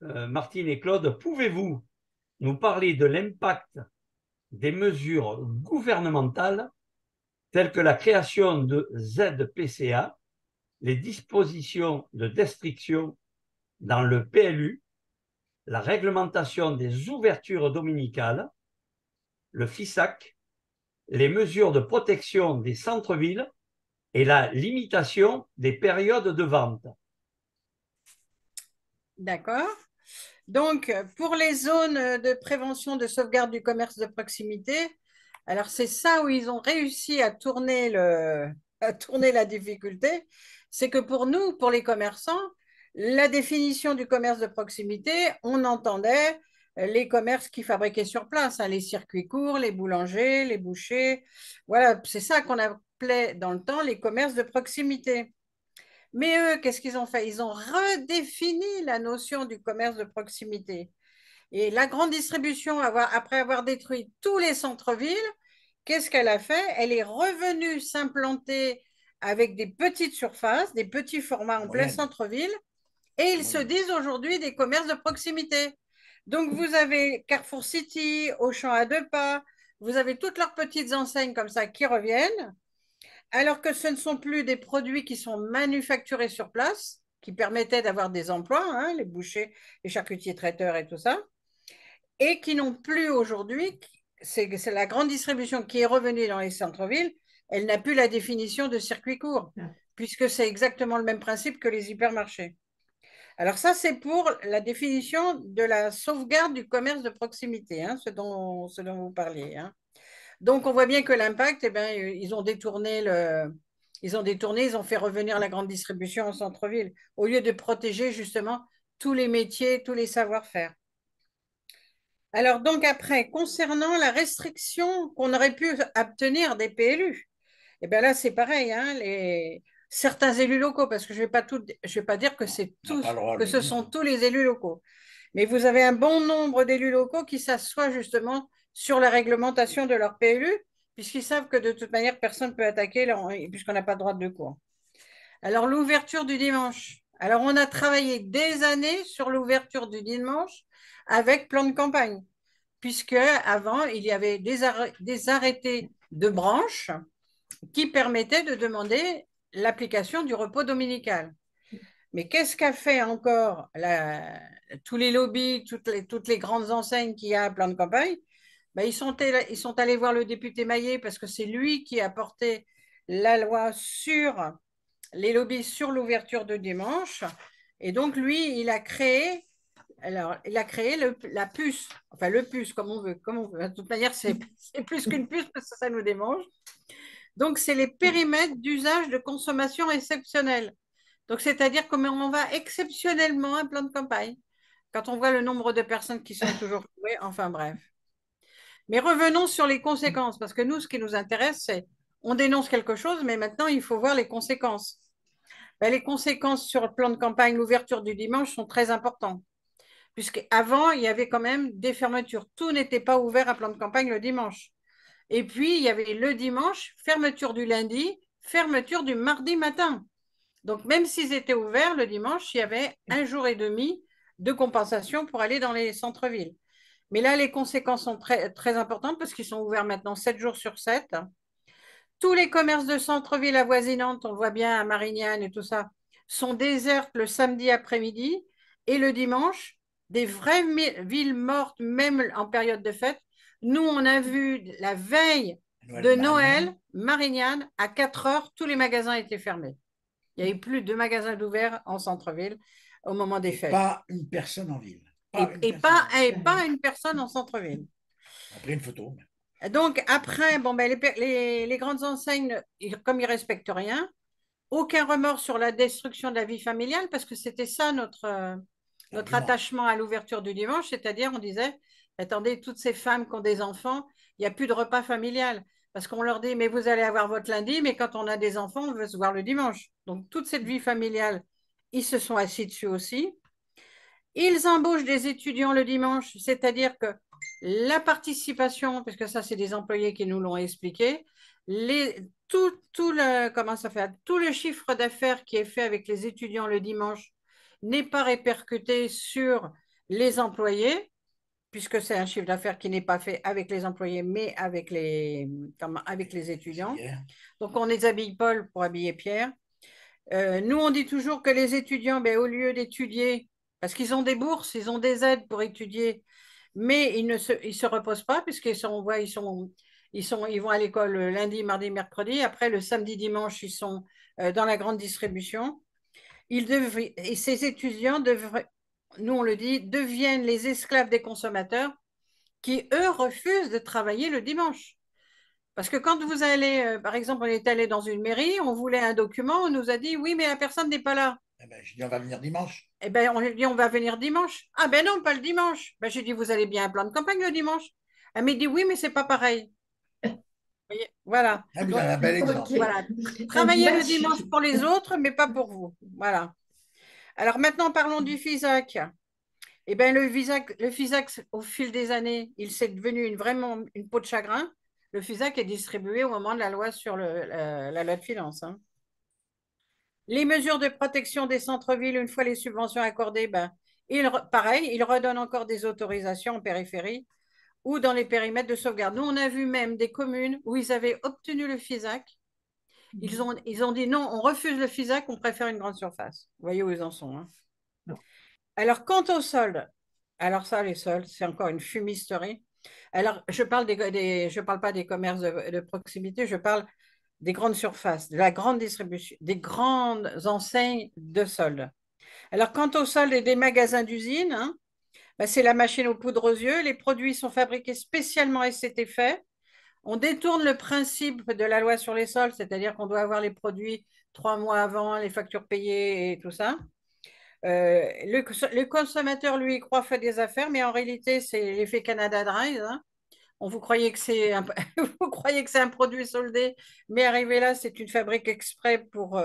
Martine et Claude, pouvez-vous nous parler de l'impact des mesures gouvernementales telles que la création de ZPCA, les dispositions de destruction dans le PLU, la réglementation des ouvertures dominicales, le FISAC, les mesures de protection des centres-villes et la limitation des périodes de vente. D'accord. Donc, pour les zones de prévention de sauvegarde du commerce de proximité, alors c'est ça où ils ont réussi à tourner la difficulté. C'est que pour nous, pour les commerçants, la définition du commerce de proximité, on entendait les commerces qui fabriquaient sur place, hein, les circuits courts, les boulangers, les bouchers. Voilà, c'est ça qu'on appelait dans le temps les commerces de proximité. Mais eux, qu'est-ce qu'ils ont fait? Ils ont redéfini la notion du commerce de proximité. Et la grande distribution, après avoir détruit tous les centres-villes, qu'est-ce qu'elle a fait? Elle est revenue s'implanter avec des petites surfaces, des petits formats en plein centre-ville, et ils se disent aujourd'hui des commerces de proximité. Donc vous avez Carrefour City, Auchan à 2 pas, vous avez toutes leurs petites enseignes comme ça qui reviennent, alors que ce ne sont plus des produits qui sont manufacturés sur place, qui permettaient d'avoir des emplois, hein, les bouchers, les charcutiers traiteurs et tout ça, et qui n'ont plus aujourd'hui, c'est la grande distribution qui est revenue dans les centres-villes, elle n'a plus la définition de circuit court, puisque c'est exactement le même principe que les hypermarchés. Alors ça, c'est pour la définition de la sauvegarde du commerce de proximité, hein, ce dont vous parliez. Hein. Donc, on voit bien que l'impact, eh ben, ils ont fait revenir la grande distribution en centre-ville, au lieu de protéger justement tous les métiers, tous les savoir-faire. Alors, donc après, concernant la restriction qu'on aurait pu obtenir des PLU, eh bien là, c'est pareil, hein, certains élus locaux, parce que je vais pas dire que que ce sont tous les élus locaux, mais vous avez un bon nombre d'élus locaux qui s'assoient justement sur la réglementation de leur PLU, puisqu'ils savent que de toute manière, personne ne peut attaquer puisqu'on n'a pas de droit de cours. Alors, l'ouverture du dimanche. Alors, on a travaillé des années sur l'ouverture du dimanche avec plan de campagne, puisque avant, il y avait des arrêtés de branche qui permettaient de demander l'application du repos dominical. Mais qu'est-ce qu'a fait encore tous les lobbies, toutes les grandes enseignes qui a à plan de campagne? Ben, ils sont allés voir le député Maillet parce que c'est lui qui a porté la loi sur les lobbies sur l'ouverture de dimanche. Et donc, lui, il a créé la puce, enfin le puce, comme on veut. De toute manière, c'est plus qu'une puce parce que ça nous démange. Donc, c'est les périmètres d'usage de consommation exceptionnelle. Donc, c'est-à-dire qu'on va exceptionnellement un plan de campagne quand on voit le nombre de personnes qui sont toujours jouées, enfin bref. Mais revenons sur les conséquences, parce que nous, ce qui nous intéresse, c'est on dénonce quelque chose, mais maintenant, il faut voir les conséquences. Ben, les conséquences sur le plan de campagne, l'ouverture du dimanche sont très importantes, puisqu'avant, il y avait quand même des fermetures. Tout n'était pas ouvert à plan de campagne le dimanche. Et puis, il y avait le dimanche, fermeture du lundi, fermeture du mardi matin. Donc, même s'ils étaient ouverts le dimanche, il y avait 1 jour et demi de compensation pour aller dans les centres-villes. Mais là, les conséquences sont très, très importantes parce qu'ils sont ouverts maintenant 7 jours sur 7. Tous les commerces de centre-ville avoisinantes, on voit bien à Marignane et tout ça, sont désertes le samedi après-midi et le dimanche, des vraies villes mortes, même en période de fête. Nous, on a vu la veille de Noël, Marignane, à 4 heures, tous les magasins étaient fermés. Il n'y avait plus de magasins d'ouverts en centre-ville au moment des fêtes. Pas une personne en ville. Pas une personne en centre-ville. On a pris une photo. Donc, après, bon, ben, les grandes enseignes, comme ils ne respectent rien, aucun remords sur la destruction de la vie familiale, parce que c'était ça notre attachement à l'ouverture du dimanche, c'est-à-dire on disait, attendez, toutes ces femmes qui ont des enfants, il n'y a plus de repas familial, parce qu'on leur dit, mais vous allez avoir votre lundi, mais quand on a des enfants, on veut se voir le dimanche. Donc, toute cette vie familiale, ils se sont assis dessus aussi. Ils embauchent des étudiants le dimanche, c'est-à-dire que la participation, parce que ça, c'est des employés qui nous l'ont expliqué, tout le chiffre d'affaires qui est fait avec les étudiants le dimanche n'est pas répercuté sur les employés, puisque c'est un chiffre d'affaires qui n'est pas fait avec les employés, mais avec avec les étudiants. Donc, on déshabille Paul pour habiller Pierre. Nous, on dit toujours que les étudiants, ben, au lieu d'étudier, parce qu'ils ont des bourses, ils ont des aides pour étudier, mais ils se reposent pas, puisqu'ils sont, on voit, ils vont à l'école lundi, mardi, mercredi. Après, le samedi, dimanche, ils sont dans la grande distribution. Et ces étudiants devraient, nous on le dit, deviennent les esclaves des consommateurs qui, eux, refusent de travailler le dimanche. Parce que quand vous allez, par exemple, on est allé dans une mairie, on voulait un document, on nous a dit oui, mais la personne n'est pas là. Eh ben, je dis, on va venir dimanche. Eh bien, on lui dit on va venir dimanche. Ah ben non, pas le dimanche. Ben, j'ai dit vous allez bien un plan de campagne le dimanche. Elle m'a dit oui, mais c'est pas pareil. Vous voyez, voilà. Ah, vous Donc, avez un bel exemple. Ok. voilà. Un Travaillez le match. dimanche pour les autres, mais pas pour vous. Voilà. Alors maintenant, parlons du FISAC. Eh bien, le FISAC, au fil des années, il s'est devenu vraiment une peau de chagrin. Le FISAC est distribué au moment de la loi sur la loi de finances. Hein. Les mesures de protection des centres-villes, une fois les subventions accordées, ben, pareil, il redonne encore des autorisations en périphérie ou dans les périmètres de sauvegarde. Nous, on a vu même des communes où ils avaient obtenu le FISAC. Ils ont dit non, on refuse le FISAC, on préfère une grande surface. Vous voyez où ils en sont. Hein. Alors, quant aux soldes, alors ça, les soldes, c'est encore une fumisterie. Alors, je parle je parle pas des commerces de proximité, je parle des grandes surfaces, de la grande distribution, des grandes enseignes de soldes. Alors, quant aux soldes et des magasins d'usine, hein, ben, c'est la machine aux poudres aux yeux. Les produits sont fabriqués spécialement à cet effet. On détourne le principe de la loi sur les soldes, c'est-à-dire qu'on doit avoir les produits 3 mois avant, les factures payées et tout ça. Le consommateur, lui, croit faire des affaires, mais en réalité, c'est l'effet Canada Dry. Hein. Vous croyez que c'est un, vous croyez que c'est un produit soldé, mais arrivé là, c'est une fabrique exprès pour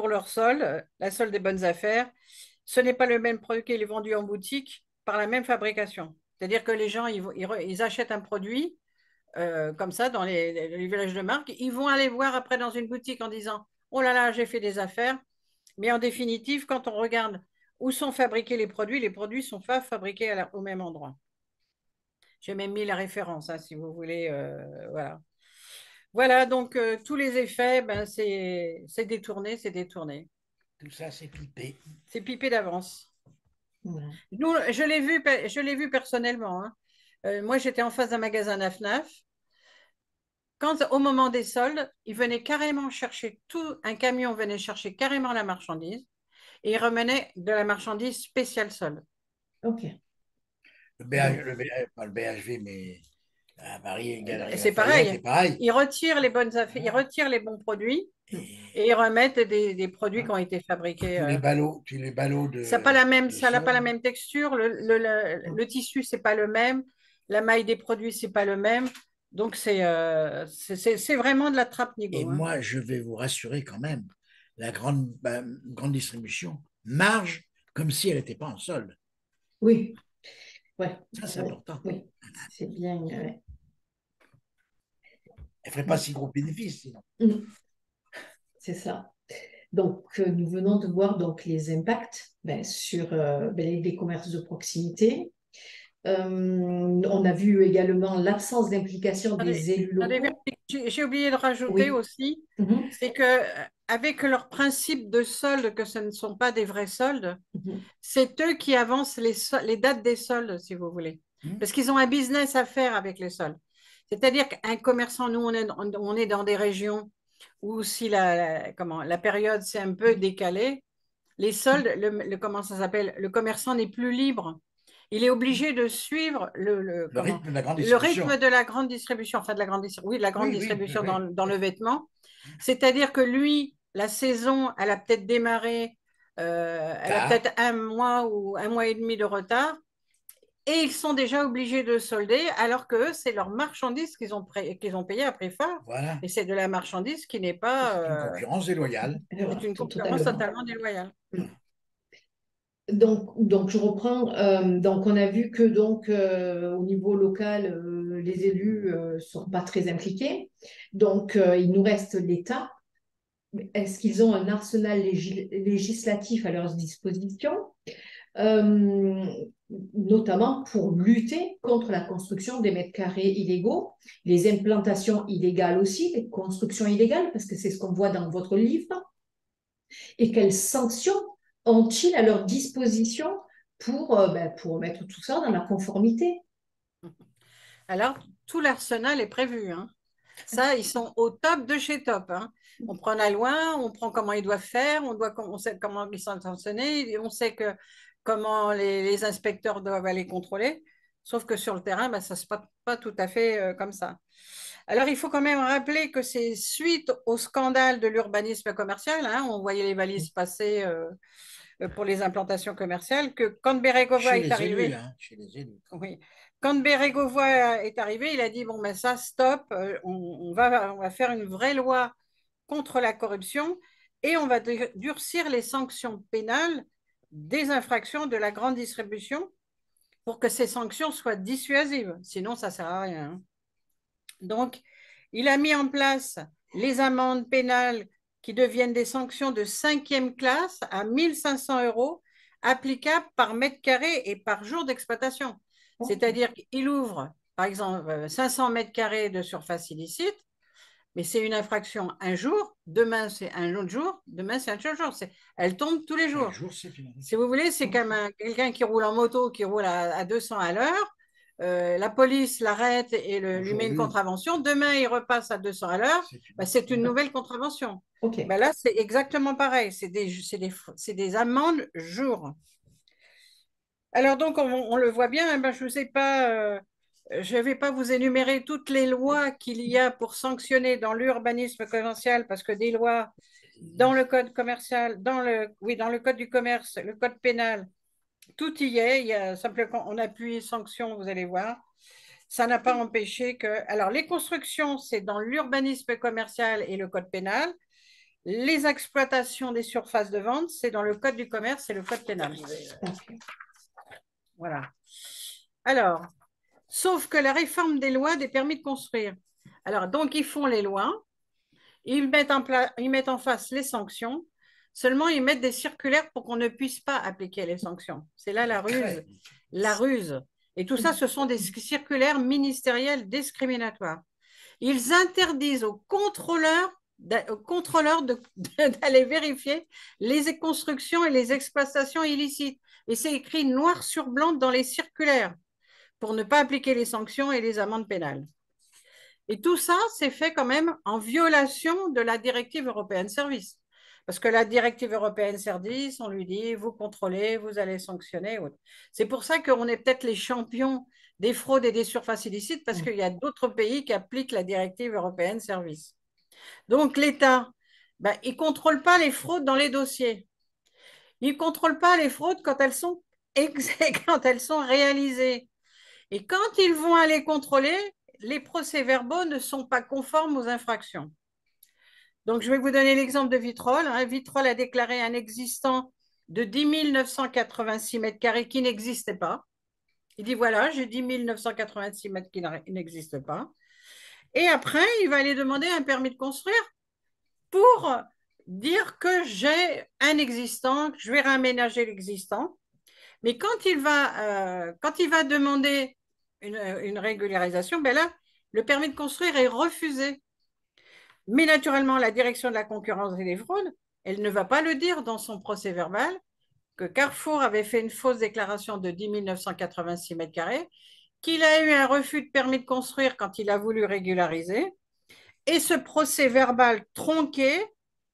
leur solde, la solde des bonnes affaires. Ce n'est pas le même produit qui est vendu en boutique par la même fabrication. C'est-à-dire que les gens, ils achètent un produit comme ça dans les villages de marque. Ils vont aller voir après dans une boutique en disant « Oh là là, j'ai fait des affaires ». Mais en définitive, quand on regarde où sont fabriqués les produits sont pas fabriqués au même endroit. J'ai même mis la référence, hein, si vous voulez. Voilà. Voilà, donc tous les effets, ben, c'est détourné, c'est détourné. Tout ça, c'est pipé. C'est pipé d'avance. Voilà. Nous, je l'ai vu personnellement. Hein. Moi, j'étais en face d'un magasin Naf-Naf. Quand, au moment des soldes, ils venaient carrément chercher un camion venait chercher carrément la marchandise et ils remenaient de la marchandise spéciale solde. Ok. Pas le BHV, mais à Paris, Galerie C'est Lafayette, pareil. c'est pareil. Ils retirent les bonnes affaires, ils retirent les bons produits et ils remettent des produits qui ont été fabriqués. Tous les ballots de. Ça n'a pas la solde. même texture. Le tissu, c'est pas le même. La maille des produits, c'est pas le même. Donc, c'est vraiment de la trappe Et nigo. Hein. moi, je vais vous rassurer quand même, la grande distribution marge comme si elle n'était pas en solde. Oui. Ouais. Ça, c'est important. Oui. C'est bien. Elle ne ferait pas si gros bénéfices sinon. C'est ça. Donc, nous venons de voir donc, les impacts sur les commerces de proximité. On a vu également l'absence d'implication des élus locaux. J'ai oublié de rajouter aussi, c'est que avec leur principe de solde, que ce ne sont pas des vrais soldes, c'est eux qui avancent les dates des soldes, si vous voulez. Parce qu'ils ont un business à faire avec les soldes. C'est-à-dire qu'un commerçant, nous, on est dans des régions où si la période s'est un peu décalée, les soldes, comment ça s'appelle, le commerçant n'est plus libre. Il est obligé de suivre le rythme de la grande le distribution. rythme de la grande distribution, enfin de la grande, oui, de la grande distribution oui. Dans le vêtement. C'est-à-dire que lui, la saison, elle a peut-être démarré, elle a peut-être 1 mois ou 1 mois et demi de retard, et ils sont déjà obligés de solder, alors que c'est leur marchandise qu'ils ont payé à prix fort. Voilà. Et c'est de la marchandise qui n'est pas. C'est une concurrence déloyale. C'est une concurrence totalement déloyale. Donc, je reprends. Donc, on a vu que au niveau local, les élus ne sont pas très impliqués. Donc, il nous reste l'État. Est-ce qu'ils ont un arsenal législatif à leur disposition? euh, notamment pour lutter contre la construction des mètres carrés illégaux, les implantations illégales aussi, les constructions illégales, parce que c'est ce qu'on voit dans votre livre. Et quelles sanctions ont-ils à leur disposition pour mettre tout ça dans la conformité? Alors, tout l'arsenal est prévu, hein. Ça, ils sont au top de chez top, hein. On prend la loi, on prend comment ils doivent faire, on sait comment ils sont sanctionnés, on sait comment les inspecteurs doivent aller contrôler. Sauf que sur le terrain, ben, ça ne se passe pas tout à fait comme ça. Alors, il faut quand même rappeler que c'est suite au scandale de l'urbanisme commercial, hein, on voyait les valises passer pour les implantations commerciales, que quand Bérégovoy est arrivé. Chez les élus. Oui. Quand Bérégovoy est arrivé, il a dit, bon, ben ça, stop, on va faire une vraie loi contre la corruption et on va durcir les sanctions pénales des infractions de la grande distribution pour que ces sanctions soient dissuasives. Sinon, ça ne sert à rien, hein. Donc, il a mis en place les amendes pénales qui deviennent des sanctions de 5e classe à 1 500 € applicables par mètre carré et par jour d'exploitation. C'est-à-dire qu'il ouvre, par exemple, 500 mètres carrés de surface illicite, mais c'est une infraction un jour, demain c'est un autre jour, demain c'est un autre jour. Elle tombe tous les jours. Si vous voulez, c'est comme quelqu'un qui roule en moto, qui roule à 200 à l'heure. La police l'arrête et lui met une contravention. Demain, il repasse à 200 à l'heure. C'est une nouvelle contravention. Okay. Là, c'est exactement pareil. C'est des amendes jour. Alors, donc, on le voit bien. Je ne vais pas vous énumérer toutes les lois qu'il y a pour sanctionner dans l'urbanisme commercial, parce que des lois dans le code commercial, dans le code du commerce, le code pénal, tout y est. Il y a simplement, on appuie sanction, vous allez voir. Ça n'a pas empêché que. Alors, les constructions, c'est dans l'urbanisme commercial et le code pénal. Les exploitations des surfaces de vente, c'est dans le code du commerce et le code pénal. Voilà. Alors, sauf que la réforme des lois des permis de construire. Alors, donc, ils font les lois, ils mettent en face les sanctions, seulement ils mettent des circulaires pour qu'on ne puisse pas appliquer les sanctions. C'est là la ruse. La ruse. Et tout ça, ce sont des circulaires ministériels discriminatoires. Ils interdisent aux contrôleurs d'aller vérifier les constructions et les exploitations illicites. Et c'est écrit noir sur blanc dans les circulaires pour ne pas appliquer les sanctions et les amendes pénales. Et tout ça, c'est fait quand même en violation de la directive européenne service. Parce que la directive européenne service, on lui dit, vous contrôlez, vous allez sanctionner. C'est pour ça qu'on est peut-être les champions des fraudes et des surfaces illicites, parce qu'il y a d'autres pays qui appliquent la directive européenne service. Donc l'État, il ne contrôle pas les fraudes dans les dossiers. Il ne contrôle pas les fraudes quand elles sont réalisées. Et quand ils vont aller contrôler, les procès-verbaux ne sont pas conformes aux infractions. Donc, je vais vous donner l'exemple de Vitrolles. Vitrolles a déclaré un existant de 10 986 mètres carrés qui n'existait pas. Il dit, voilà, j'ai 10 986 mètres qui n'existent pas. Et après, il va aller demander un permis de construire pour dire que j'ai un existant, que je vais réaménager l'existant. Mais quand il va demander une régularisation, là, le permis de construire est refusé. Mais naturellement, la direction de la concurrence et des fraudes, elle ne va pas le dire dans son procès verbal que Carrefour avait fait une fausse déclaration de 10 986 mètres carrés, qu'il a eu un refus de permis de construire quand il a voulu régulariser. Et ce procès verbal tronqué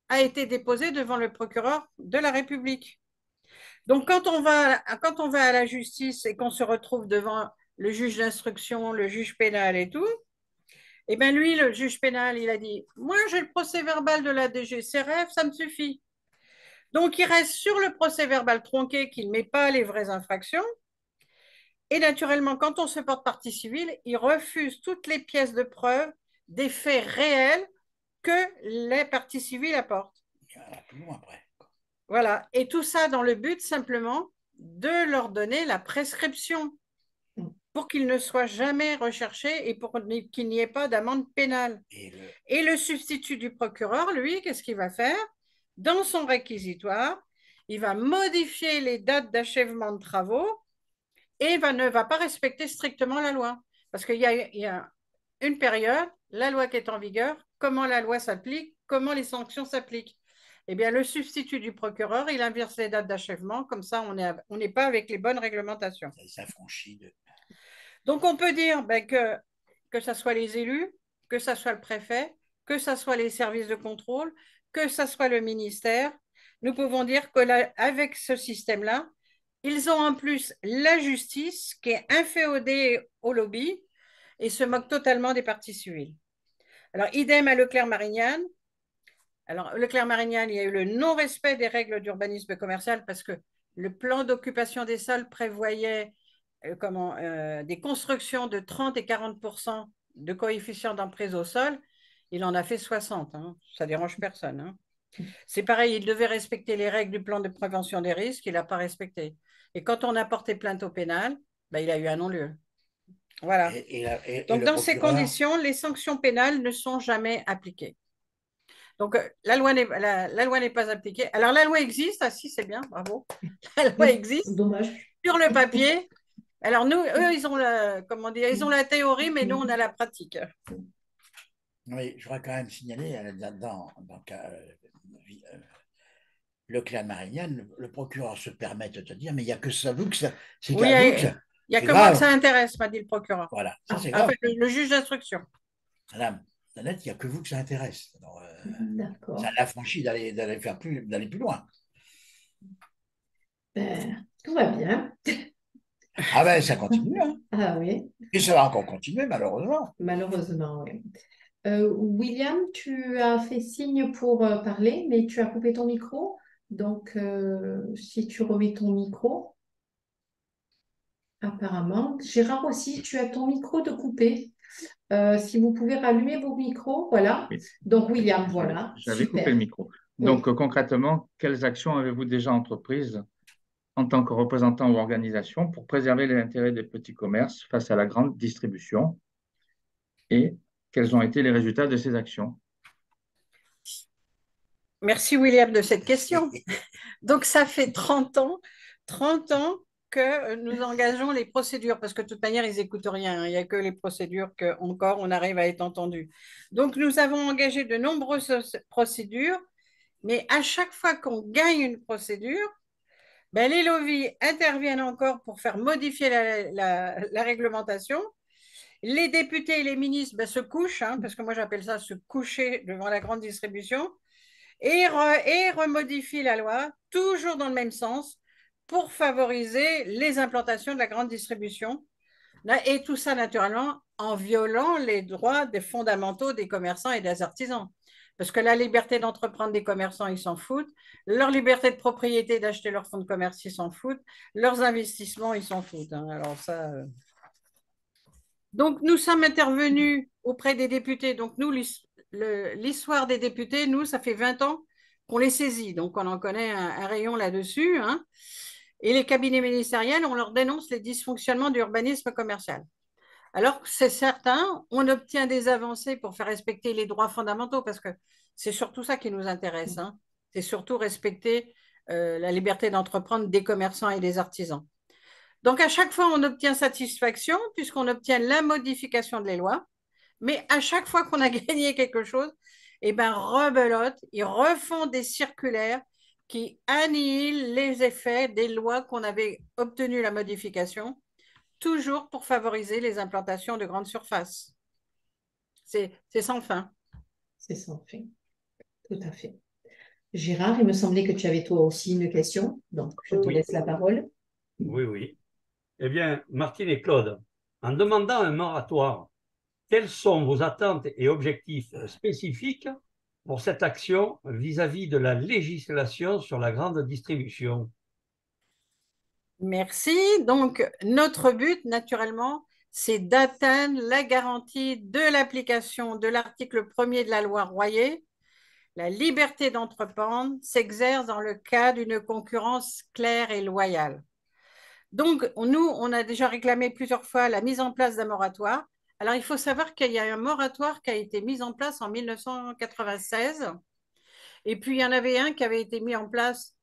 a été déposé devant le procureur de la République. Donc, quand on va à la justice et qu'on se retrouve devant le juge d'instruction, le juge pénal et tout, et bien lui, le juge pénal, il a dit, moi j'ai le procès verbal de la DGCRF, ça me suffit. Donc, il reste sur le procès verbal tronqué qu'il ne met pas les vraies infractions. Et naturellement, quand on se porte partie civile, il refuse toutes les pièces de preuve des faits réels que les parties civiles apportent. Voilà. Et tout ça dans le but simplement de leur donner la prescription pour qu'ils ne soient jamais recherchés et pour qu'il n'y ait pas d'amende pénale. Et le substitut du procureur, lui, qu'est-ce qu'il va faire? Dans son réquisitoire, il va modifier les dates d'achèvement de travaux et ne va pas respecter strictement la loi. Parce qu'il y a une période, la loi qui est en vigueur, comment la loi s'applique, comment les sanctions s'appliquent. Eh bien, le substitut du procureur, il inverse les dates d'achèvement, comme ça, on n'est pas avec les bonnes réglementations. Ça s'affranchit de... Donc, on peut dire que ce soit les élus, que ce soit le préfet, que ce soit les services de contrôle, que ce soit le ministère, nous pouvons dire qu'avec ce système-là, ils ont en plus la justice qui est inféodée au lobby et se moque totalement des parties civiles. Alors, idem à Leclerc-Marignane. Alors, Leclerc-Marignane, il y a eu le non-respect des règles d'urbanisme commercial parce que le plan d'occupation des sols prévoyait des constructions de 30 et 40% de coefficient d'emprise au sol. Il en a fait 60. Hein. Ça ne dérange personne. Hein. C'est pareil, il devait respecter les règles du plan de prévention des risques. Il n'a pas respecté. Et quand on a porté plainte au pénal, ben, il a eu un non-lieu. Voilà. Donc, dans ces conditions, les sanctions pénales ne sont jamais appliquées. Donc, la loi n'est pas appliquée. Alors, la loi existe. Ah si, c'est bien, bravo. La loi existe. Dommage. Sur le papier. Alors, eux, ils ont ils ont la théorie, mais nous, on a la pratique. Oui, je voudrais quand même signaler, Leclerc-Marignane, le procureur se permet de te dire, mais il n'y a que ça, vous que ça. C'est oui, il n'y a que moi que ça intéresse, m'a dit le procureur. Voilà, ça c'est grave. Enfin, le juge d'instruction. Madame, Nanette, il n'y a que vous que ça intéresse. D'accord. Ça l'affranchit d'aller plus loin. Ben, tout va bien. Ah ben, ça continue. Hein. Ah oui. Et ça va encore continuer, malheureusement. Malheureusement, oui. William, tu as fait signe pour parler, mais tu as coupé ton micro. Donc, si tu remets ton micro, apparemment. Gérard aussi, tu as ton micro de coupé. Si vous pouvez rallumer vos micros, voilà. Oui. Donc, William, voilà. J'avais Super. coupé le micro. Oui. Donc, concrètement, quelles actions avez-vous déjà entreprises en tant que représentant ou organisation pour préserver les intérêts des petits commerces face à la grande distribution? Et quels ont été les résultats de ces actions? Merci William de cette question. Donc ça fait 30 ans que nous engageons les procédures, parce que de toute manière, ils n'écoutent rien. Il n'y a que les procédures qu'encore on arrive à être entendu. Donc nous avons engagé de nombreuses procédures, mais à chaque fois qu'on gagne une procédure, ben, les lobbies interviennent encore pour faire modifier la réglementation. Les députés et les ministres ben, se couchent, hein, parce que moi j'appelle ça se coucher devant la grande distribution, et remodifient la loi, toujours dans le même sens, pour favoriser les implantations de la grande distribution. Et tout ça, naturellement, en violant les droits des fondamentaux des commerçants et des artisans. Parce que la liberté d'entreprendre des commerçants, ils s'en foutent. Leur liberté de propriété d'acheter leur fonds de commerce, ils s'en foutent. Leurs investissements, ils s'en foutent. Hein. Alors ça... Donc, nous sommes intervenus auprès des députés. Donc, nous, l'histoire des députés, nous, ça fait 20 ans qu'on les saisit. Donc, on en connaît un rayon là-dessus. Hein. Et les cabinets ministériels, on leur dénonce les dysfonctionnements du urbanisme commercial. Alors, c'est certain, on obtient des avancées pour faire respecter les droits fondamentaux, parce que c'est surtout ça qui nous intéresse. Hein. C'est surtout respecter la liberté d'entreprendre des commerçants et des artisans. Donc, à chaque fois, on obtient satisfaction, puisqu'on obtient la modification des lois. Mais à chaque fois qu'on a gagné quelque chose, eh ben, rebelote, ils refont des circulaires qui annihilent les effets des lois qu'on avait obtenu la modification, toujours pour favoriser les implantations de grandes surfaces. C'est sans fin. C'est sans fin. Tout à fait. Gérard, il me semblait que tu avais toi aussi une question, donc je te laisse la parole. Oui, oui. Eh bien, Martine et Claude, en demandant un moratoire, quelles sont vos attentes et objectifs spécifiques pour cette action vis-à-vis de la législation sur la grande distribution? Merci. Donc, notre but, naturellement, c'est d'atteindre la garantie de l'application de l'article 1er de la loi Royer. La liberté d'entreprendre s'exerce dans le cas d'une concurrence claire et loyale. Donc, nous, on a déjà réclamé plusieurs fois la mise en place d'un moratoire. Alors, il faut savoir qu'il y a un moratoire qui a été mis en place en 1996. Et puis, il y en avait un qui avait été mis en place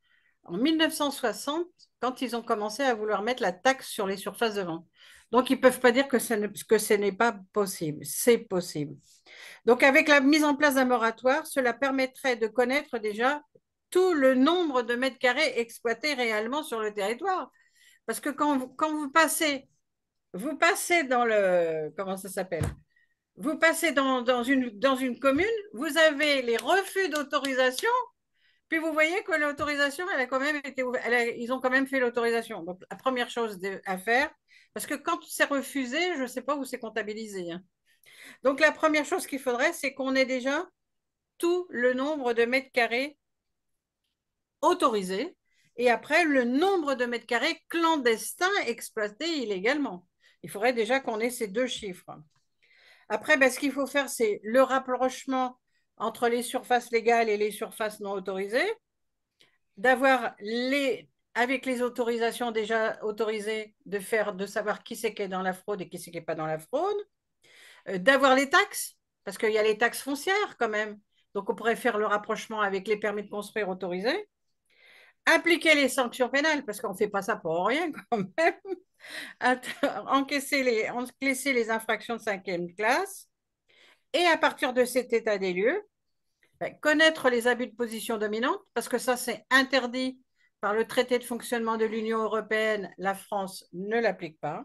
en 1960 quand ils ont commencé à vouloir mettre la taxe sur les surfaces de vente. Donc, ils ne peuvent pas dire que ce n'est pas possible. C'est possible. Donc, avec la mise en place d'un moratoire, cela permettrait de connaître déjà tout le nombre de mètres carrés exploités réellement sur le territoire. Parce que quand vous passez dans le... Comment ça s'appelle? Vous passez dans une commune, vous avez les refus d'autorisation, puis vous voyez que l'autorisation, elle a quand même été ouverte, ils ont quand même fait l'autorisation. Donc, la première chose à faire, parce que quand c'est refusé, je ne sais pas où c'est comptabilisé, hein. Donc, la première chose qu'il faudrait, c'est qu'on ait déjà tout le nombre de mètres carrés autorisés et après le nombre de mètres carrés clandestins exploités illégalement. Il faudrait déjà qu'on ait ces deux chiffres. Après, ben, ce qu'il faut faire, c'est le rapprochement entre les surfaces légales et les surfaces non autorisées, d'avoir avec les autorisations déjà autorisées, de savoir qui c'est qui est dans la fraude et qui c'est qui n'est pas dans la fraude, d'avoir les taxes, parce qu'il y a les taxes foncières quand même. Donc, on pourrait faire le rapprochement avec les permis de construire autorisés, appliquer les sanctions pénales, parce qu'on ne fait pas ça pour rien quand même, encaisser les infractions de 5e classe, et à partir de cet état des lieux, connaître les abus de position dominante, parce que ça, c'est interdit par le traité de fonctionnement de l'Union européenne, la France ne l'applique pas.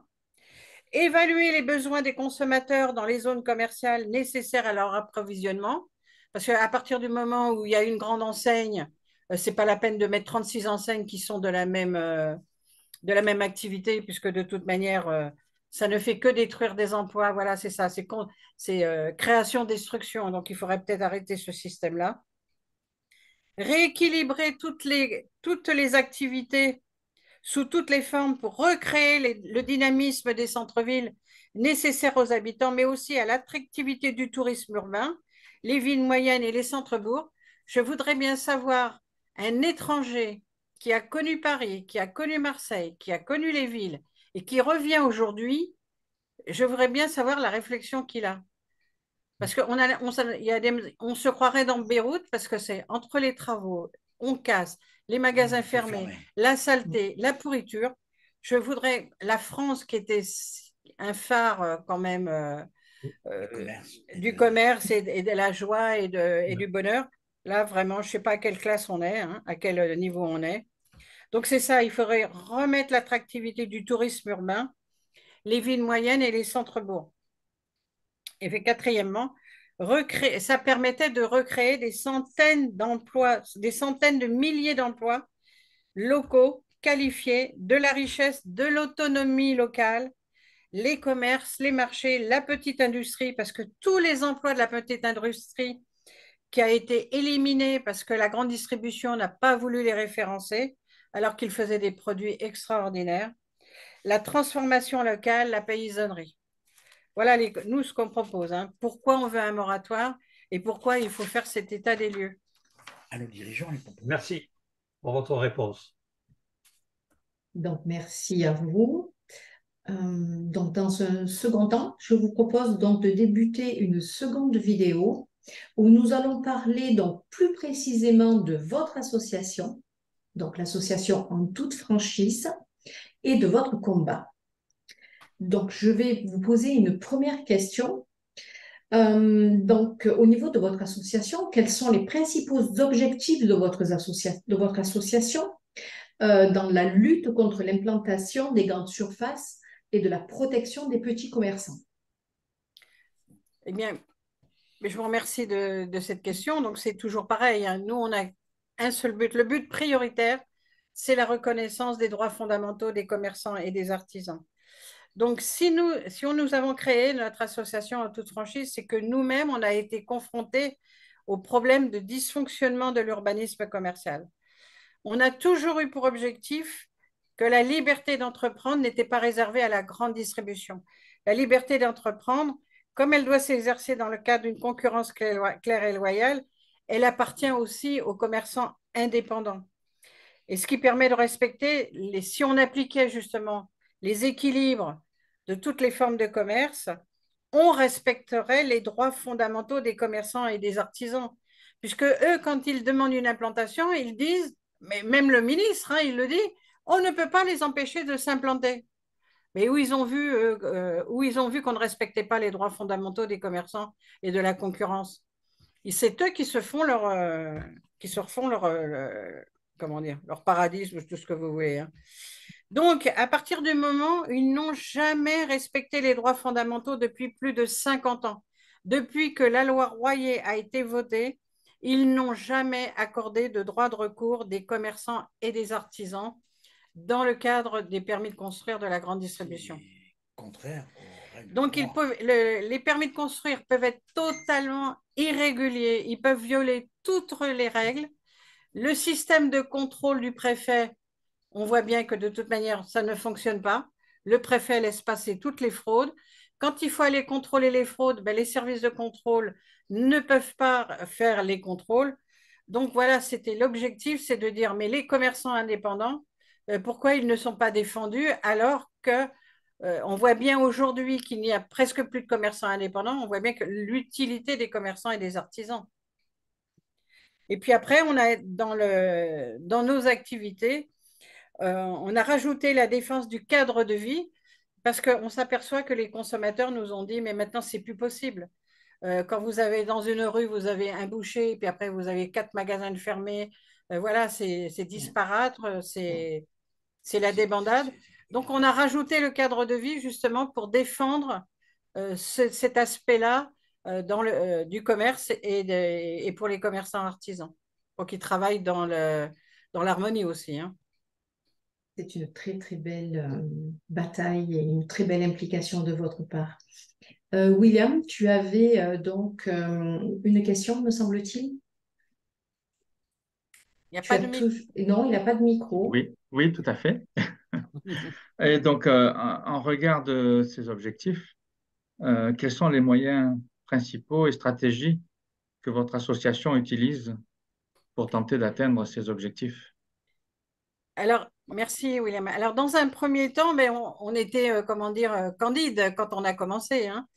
Évaluer les besoins des consommateurs dans les zones commerciales nécessaires à leur approvisionnement, parce qu'à partir du moment où il y a une grande enseigne, ce n'est pas la peine de mettre 36 enseignes qui sont de la même activité, puisque de toute manière, ça ne fait que détruire des emplois. Voilà, c'est ça, c'est création-destruction. Donc, il faudrait peut-être arrêter ce système-là. Rééquilibrer toutes les activités sous toutes les formes pour recréer le dynamisme des centres-villes nécessaires aux habitants, mais aussi à l'attractivité du tourisme urbain, les villes moyennes et les centres-bourgs. Je voudrais bien savoir un étranger qui a connu Paris, qui a connu Marseille, qui a connu les villes et qui revient aujourd'hui, je voudrais bien savoir la réflexion qu'il a. Parce qu'on on se croirait dans Beyrouth parce que c'est entre les travaux, on casse, les magasins fermés, la saleté, la pourriture. Je voudrais la France qui était un phare quand même du commerce et de la joie et du bonheur. Là, vraiment, je ne sais pas à quelle classe on est, hein, à quel niveau on est. Donc, c'est ça, il faudrait remettre l'attractivité du tourisme urbain, les villes moyennes et les centres-bourgs. Et puis, quatrièmement, ça permettait de recréer des centaines d'emplois, des centaines de milliers d'emplois locaux, qualifiés, de la richesse, de l'autonomie locale, les commerces, les marchés, la petite industrie, parce que tous les emplois de la petite industrie qui a été éliminée parce que la grande distribution n'a pas voulu les référencer, alors qu'ils faisaient des produits extraordinaires, la transformation locale, la paysannerie. Voilà nous ce qu'on propose, hein. Pourquoi on veut un moratoire et pourquoi il faut faire cet état des lieux. À nos dirigeants, les propos. Merci pour votre réponse. Donc, merci à vous. Donc, dans un second temps, je vous propose donc de débuter une seconde vidéo où nous allons parler donc plus précisément de votre association, donc l'association En Toute Franchise, et de votre combat. Donc, je vais vous poser une première question. Donc, au niveau de votre association, quels sont les principaux objectifs de votre association dans la lutte contre l'implantation des grandes surfaces et de la protection des petits commerçants? Eh bien, je vous remercie de cette question. Donc, c'est toujours pareil, hein. Nous, on a un seul but. Le but prioritaire, c'est la reconnaissance des droits fondamentaux des commerçants et des artisans. Donc, si nous avons créé notre association En Toute Franchise, c'est que nous-mêmes, on a été confrontés au problème de dysfonctionnement de l'urbanisme commercial. On a toujours eu pour objectif que la liberté d'entreprendre n'était pas réservée à la grande distribution. La liberté d'entreprendre, comme elle doit s'exercer dans le cadre d'une concurrence claire et loyale, elle appartient aussi aux commerçants indépendants. Et ce qui permet de respecter, si on appliquait justement les équilibres de toutes les formes de commerce, on respecterait les droits fondamentaux des commerçants et des artisans. Puisque eux, quand ils demandent une implantation, ils disent mais même le ministre, hein, il le dit, on ne peut pas les empêcher de s'implanter. Mais où ils ont vu qu'on ne respectait pas les droits fondamentaux des commerçants et de la concurrence. Et c'est eux qui se refont comment dire, leur paradis, tout ce que vous voulez. Hein. Donc, à partir du moment où ils n'ont jamais respecté les droits fondamentaux depuis plus de 50 ans, depuis que la loi Royer a été votée, ils n'ont jamais accordé de droit de recours des commerçants et des artisans dans le cadre des permis de construire de la grande distribution. Contraire aux règles. Donc, les permis de construire peuvent être totalement irréguliers, ils peuvent violer toutes les règles. Le système de contrôle du préfet, on voit bien que de toute manière, ça ne fonctionne pas. Le préfet laisse passer toutes les fraudes. Quand il faut aller contrôler les fraudes, ben, les services de contrôle ne peuvent pas faire les contrôles. Donc voilà, c'était l'objectif, c'est de dire, mais les commerçants indépendants, pourquoi ils ne sont pas défendus alors que on voit bien aujourd'hui qu'il n'y a presque plus de commerçants indépendants, on voit bien que l'utilité des commerçants et des artisans. Et puis après, on a dans nos activités, on a rajouté la défense du cadre de vie parce qu'on s'aperçoit que les consommateurs nous ont dit, mais maintenant, c'est plus possible. Quand vous avez dans une rue, vous avez un boucher, puis après, vous avez 4 magasins fermés. Voilà, c'est disparate, c'est la débandade. Donc, on a rajouté le cadre de vie justement pour défendre cet aspect-là du commerce et pour les commerçants artisans, pour qu'ils travaillent dans l'harmonie aussi. Hein. C'est une très, très belle bataille et une très belle implication de votre part. William, tu avais donc une question, me semble-t-il? Il n'y a pas de micro. Non, il n'a pas de micro. Oui, oui, tout à fait. Et donc, en regard de ces objectifs, quels sont les moyens principaux et stratégies que votre association utilise pour tenter d'atteindre ces objectifs? Alors, merci William. Alors, dans un premier temps, mais on était, comment dire, candide quand on a commencé. Hein.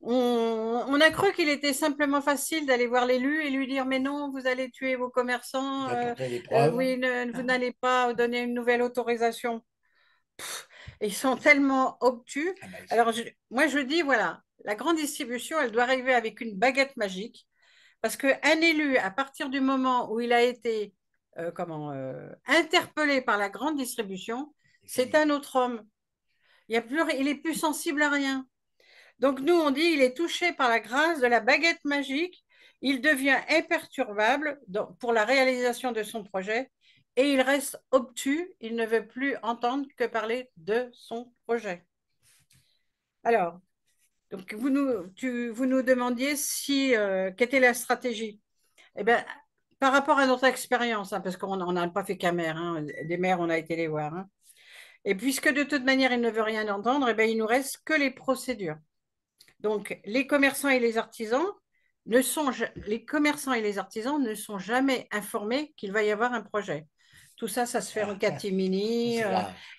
On a cru qu'il était simplement facile d'aller voir l'élu et lui dire, mais non, vous allez tuer vos commerçants, oui, vous n'allez pas donner une nouvelle autorisation. Ils sont tellement obtus. Alors, moi, je dis, voilà, la grande distribution, elle doit arriver avec une baguette magique parce qu'un élu, à partir du moment où il a été interpellé par la grande distribution, c'est un autre homme. Il est plus sensible à rien. Donc, nous, on dit, il est touché par la grâce de la baguette magique. Il devient imperturbable pour la réalisation de son projet et il reste obtus. Il ne veut plus entendre que parler de son projet. Alors, donc vous nous demandiez quelle était la stratégie. Eh bien, par rapport à notre expérience, hein, parce qu'on n'a pas fait qu'un maire, hein, des maires, on a été les voir. Hein. Et puisque de toute manière, il ne veut rien entendre, eh bien, il ne nous reste que les procédures. Donc, les commerçants et les artisans ne sont jamais informés qu'il va y avoir un projet. Tout ça, ça se fait en catimini.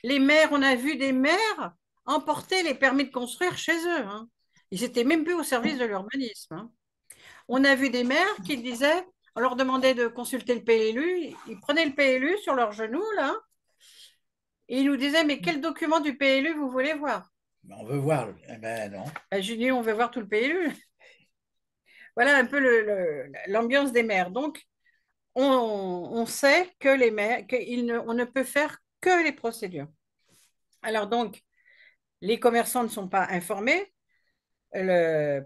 Les maires, on a vu des maires emporter les permis de construire chez eux. Hein. Ils n'étaient même plus au service de l'urbanisme. Hein. On a vu des maires qui disaient, on leur demandait de consulter le PLU, ils prenaient le PLU sur leurs genoux, là, et ils nous disaient, mais quel document du PLU vous voulez voir? On veut voir. Eh ben non. J'ai dit, on veut voir tout le PLU. Voilà un peu l'ambiance des maires. Donc, on sait que les maires, on ne peut faire que les procédures. Alors donc, les commerçants ne sont pas informés,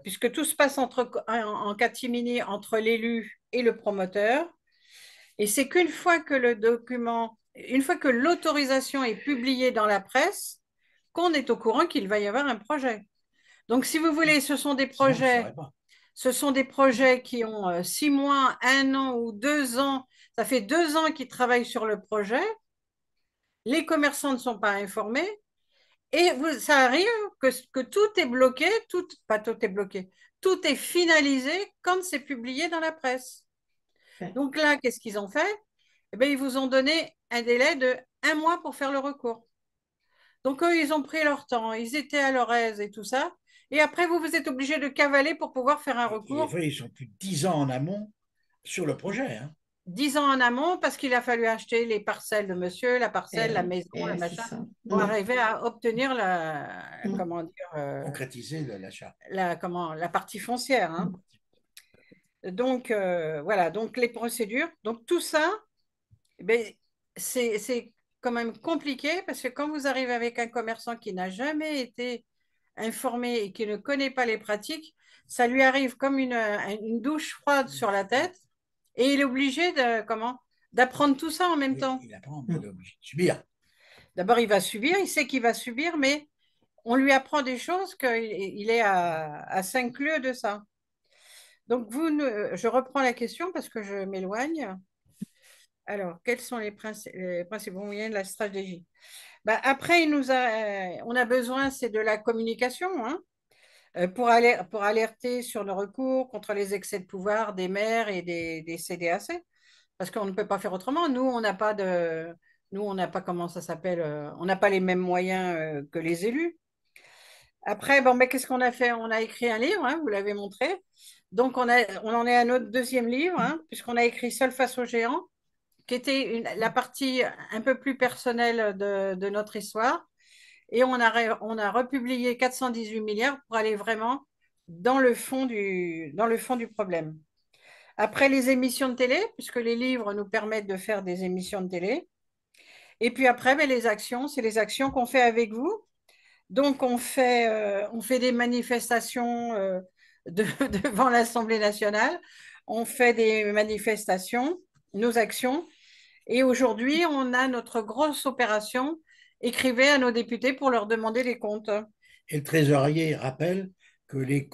puisque tout se passe en catimini entre l'élu et le promoteur. Et c'est qu'une fois que une fois que l'autorisation est publiée dans la presse, qu'on est au courant qu'il va y avoir un projet. Donc, si vous voulez, ce sont des projets qui ont 6 mois, 1 an ou 2 ans. Ça fait 2 ans qu'ils travaillent sur le projet. Les commerçants ne sont pas informés. Et ça arrive que tout est bloqué, pas tout est bloqué, tout est finalisé quand c'est publié dans la presse. Donc là, qu'est-ce qu'ils ont fait? Eh bien, ils vous ont donné un délai de 1 mois pour faire le recours. Donc eux, ils ont pris leur temps, ils étaient à leur aise et tout ça. Et après, vous êtes obligé de cavaler pour pouvoir faire un recours. Des fois, ils sont plus de 10 ans en amont sur le projet. Hein. 10 ans en amont parce qu'il a fallu acheter les parcelles de monsieur, la parcelle, la maison, le c'est machin, ça. pour arriver à obtenir Mm. comment dire, Concrétiser l'achat. la partie foncière, hein. Donc, voilà, donc les procédures. Donc, tout ça, ben, c'est quand même compliqué parce que quand vous arrivez avec un commerçant qui n'a jamais été informé et qui ne connaît pas les pratiques, ça lui arrive comme une douche froide sur la tête et il est obligé d'apprendre tout ça en même temps. Il apprend, mais il est obligé de subir. D'abord, il va subir, il sait qu'il va subir, mais on lui apprend des choses qu'il est à 5 lieues de ça. Donc, je reprends la question parce que je m'éloigne. Alors, quels sont les principaux moyens de la stratégie? Bah, après, on a besoin, c'est de la communication, hein, pour alerter sur le recours contre les excès de pouvoir des maires et des CDAC, parce qu'on ne peut pas faire autrement. Nous, on n'a pas comment ça s'appelle, on n'a pas les mêmes moyens que les élus. Après, bon, mais qu'est-ce qu'on a fait? On a écrit un livre, hein, vous l'avez montré. Donc, on en est à notre deuxième livre, hein, puisqu'on a écrit Seul face aux géants, qui était la partie un peu plus personnelle de notre histoire. Et on a republié 418 milliards pour aller vraiment dans le fond du problème. Après les émissions de télé, puisque les livres nous permettent de faire des émissions de télé. Et puis après, ben, les actions, c'est les actions qu'on fait avec vous. Donc, on fait des manifestations devant l'Assemblée nationale. On fait des manifestations, nos actions. Et aujourd'hui, on a notre grosse opération. Écrivez à nos députés pour leur demander les comptes. Et le trésorier rappelle que les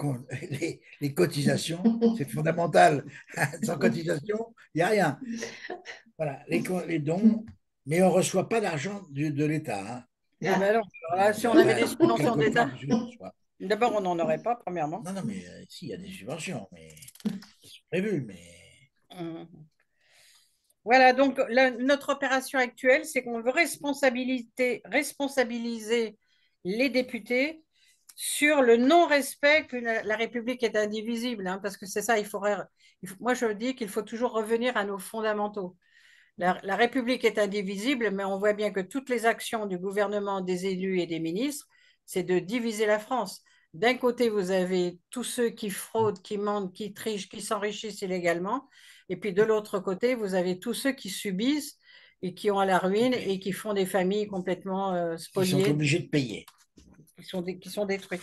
cotisations, c'est fondamental. Sans cotisation, il n'y a rien. Voilà, les dons, mais on ne reçoit pas d'argent de l'État. Hein. Ah ben non. Alors là, si on avait des subventions d'État, Quelquefois, d'abord, on n'en aurait pas, premièrement. non, mais si, il y a des subventions, mais qui sont prévues, mais Voilà, donc notre opération actuelle, c'est qu'on veut responsabiliser les députés sur le non-respect que la République est indivisible, hein, parce que c'est ça, moi je dis qu'il faut toujours revenir à nos fondamentaux. La République est indivisible, mais on voit bien que toutes les actions du gouvernement, des élus et des ministres, c'est de diviser la France. D'un côté, vous avez tous ceux qui fraudent, qui mentent, qui trichent, qui s'enrichissent illégalement. Et puis de l'autre côté, vous avez tous ceux qui subissent et qui ont à la ruine et qui font des familles complètement ils sont spoliées, obligés de payer. qui sont détruites.